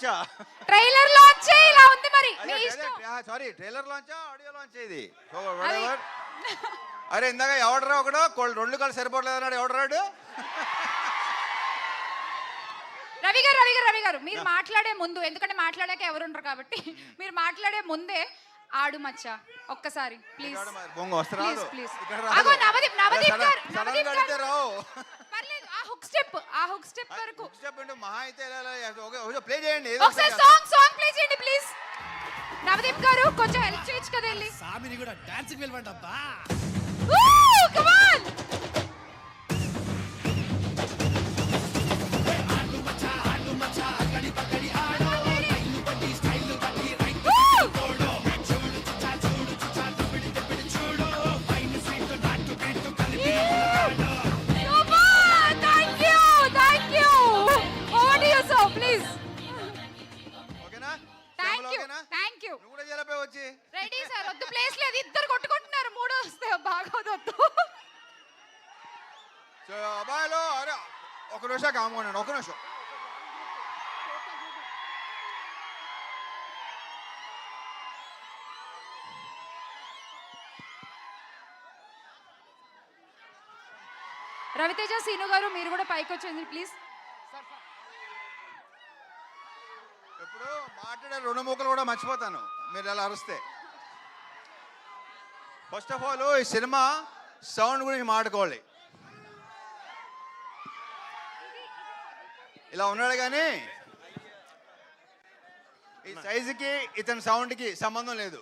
లాంచా? Trailer launch ఇలా ఉంది మరి మీ ఇష్టం. సారీ, ట్రైలర్ లాంచా ఆడియో లాంచ్ ఇది? అది- అరే ఇందాక ఎవడరా ఒకడు రెండు కాళ్ళు సరిపోవట్లేదు అన్నాడు, ఎవడరాడు? రవి గారు మీరు మాట్లాడే ముందు, ఎందుకంటే మాట్లాడాక ఎవరు ఉండరు కాబట్టి మీరు మాట్లాడే ముందే ఆడు మచ్చా ఒక్కసారి ప్లీజ్ ప్లీజ్. అగో నవదీప్ గారు పర్లేదు, ఆ హుక్ స్టెప్ వరకు మహా అయితే ప్లే చేయండి, ఒకసారి సాంగ్ ప్లే చేయండి ప్లీజ్. నవదీప్ గారు కొంచెం హెల్ప్ చేయొచ్చు కదా వెళ్ళి. సామిని కూడా డాన్స్ కి వెళ్ళమంట అబ్బా. Come on. రెడీ సార్, వద్దు ప్లేస్ లేదు, ఇద్దరు కొట్టుకుంటున్నారు, మూడో వస్తే బాగోదొద్దు. సో అబ్బాయిలో అరే ఒక నిమిషం కామన్నాడు, ఒక నిమిషం. రవితేజ సీను గారు మీరు కూడా పైకి వచ్చేయండి ప్లీజ్. ఇప్పుడు మాట్లాడే రెండు ముక్కలు కూడా మర్చిపోతాను మీరు ఎలా అరుస్తే. ఫస్ట్ ఆఫ్ ఆల్ ఈ సినిమా సౌండ్ గురించి మాట్లాడుకోవాలి. ఇలా ఉన్నాడు కానీ ఈ సైజుకి ఇతని సౌండ్కి సంబంధం లేదు.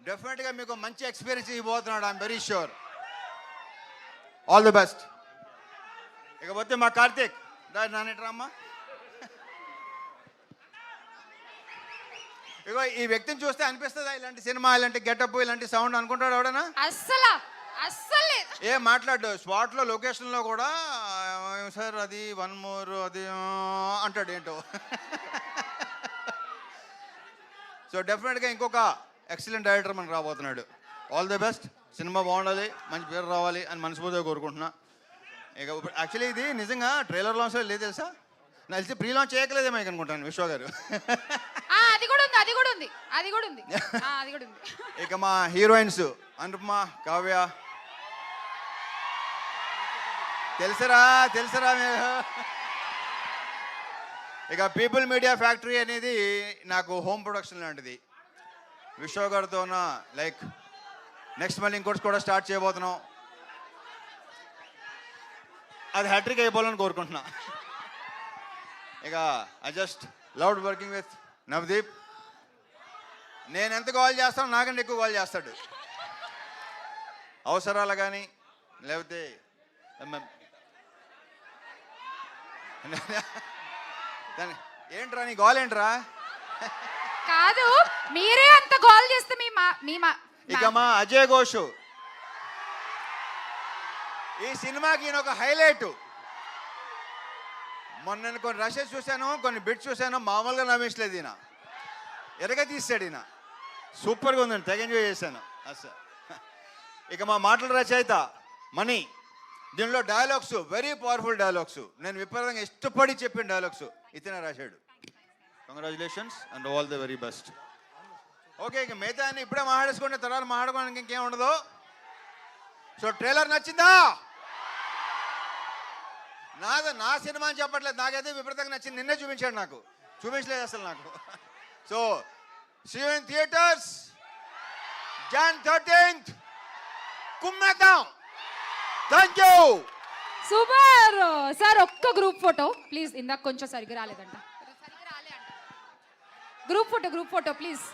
డెఫినెట్గా మీకు మంచి ఎక్స్పీరియన్స్ ఇవ్వబోతున్నాడు, I'm very sure. All the best. ఇకపోతే మా కార్తీక్ నానేట్రామ్మా, ఇగో ఈ వ్యక్తిని చూస్తే అనిపిస్తుందా ఇలాంటి సినిమా, ఇలాంటి గెటప్, ఇలాంటి సౌండ్ అనుకుంటాడు ఎవడనా? అస్సలు ఏం మాట్లాడు. స్పాట్లో లొకేషన్లో కూడా సార్ అది 1 more అది అంటాడు ఏంటో. సో డెఫినెట్గా ఇంకొక ఎక్సలెంట్ డైరెక్టర్ మనకు రాబోతున్నాడు. All the best. సినిమా బాగుండాలి, మంచి పేరు రావాలి అని మనస్ఫూర్తిగా కోరుకుంటున్నా. ఇక యాక్చువల్లీ ఇది నిజంగా ట్రైలర్ లాంచ్ లేదు తెలుసా, నాకు తెలిసి ప్రీ లాంచ్ చేయకలేదేమో అనుకుంటాను విశ్వ గారు. అది కూడా ఉంది. ఇక మా హీరోయిన్స్ అనుపమ, కావ్య, తెలుసరా మీరు. ఇక పీపుల్ మీడియా ఫ్యాక్టరీ అనేది నాకు హోమ్ ప్రొడక్షన్ లాంటిది. విశ్వ గారితో లైక్ నెక్స్ట్ మళ్ళీ ఇంకోటి కూడా స్టార్ట్ చేయబోతున్నాం. అది హ్యాట్రిక్ అయిపోవాలని కోరుకుంటున్నా. ఇక I just loved working with Navdeep. నేను ఎంత కాల్ చేస్తాను నాకంటే ఎక్కువ కాల్ చేస్తాడు, అవసరాలు కానీ లేకపోతే ఏంట్రా నీ గోల్ ఏంట్రా? కాదు మీరే అంత గోల్ చేస్తే ఇక మా అజయ్ ఘోష్ ఈ సినిమాకి ఈయన ఒక హైలైట్. మొన్న నేను కొన్ని రషెస్ చూశాను, కొన్ని బిట్స్ చూశాను, మామూలుగా నవ్వించలేదు ఈయన, ఎరగ తీసాడు ఈయన. సూపర్గా ఉందండి, తెగ ఎంజాయ్ చేశాను అసలు. ఇక మా మాటల రచయిత మణి, దీనిలో డైలాగ్స్ వెరీ పవర్ఫుల్ డైలాగ్స్, నేను విపరీతంగా ఇష్టపడి చెప్పిన డైలాగ్స్ ఇతనే రాశాడు. Congratulations and all the very best. Okay, ఇక మిగతా అన్ని ఇప్పుడే మాట్లాడేసుకుంటే తర్వాత మాట్లాడుకోవడానికి ఇంకేం ఉండదు. సో ట్రైలర్ నచ్చిందా? నా సినిమా అని చెప్పట్లేదు, నాకైతే విపరీతంగా నచ్చింది. నిన్నే చూపించాడు, నాకు చూపించలేదు అసలు నాకు. So see you in theatres Jan 13th. కుమ్మేద్దాం. Thank you. Super sir. ఒక్క గ్రూప్ ఫోటో ప్లీజ్. ఇందాక కొంచెం సరిగ్గా రాలేదంట. Group photo please.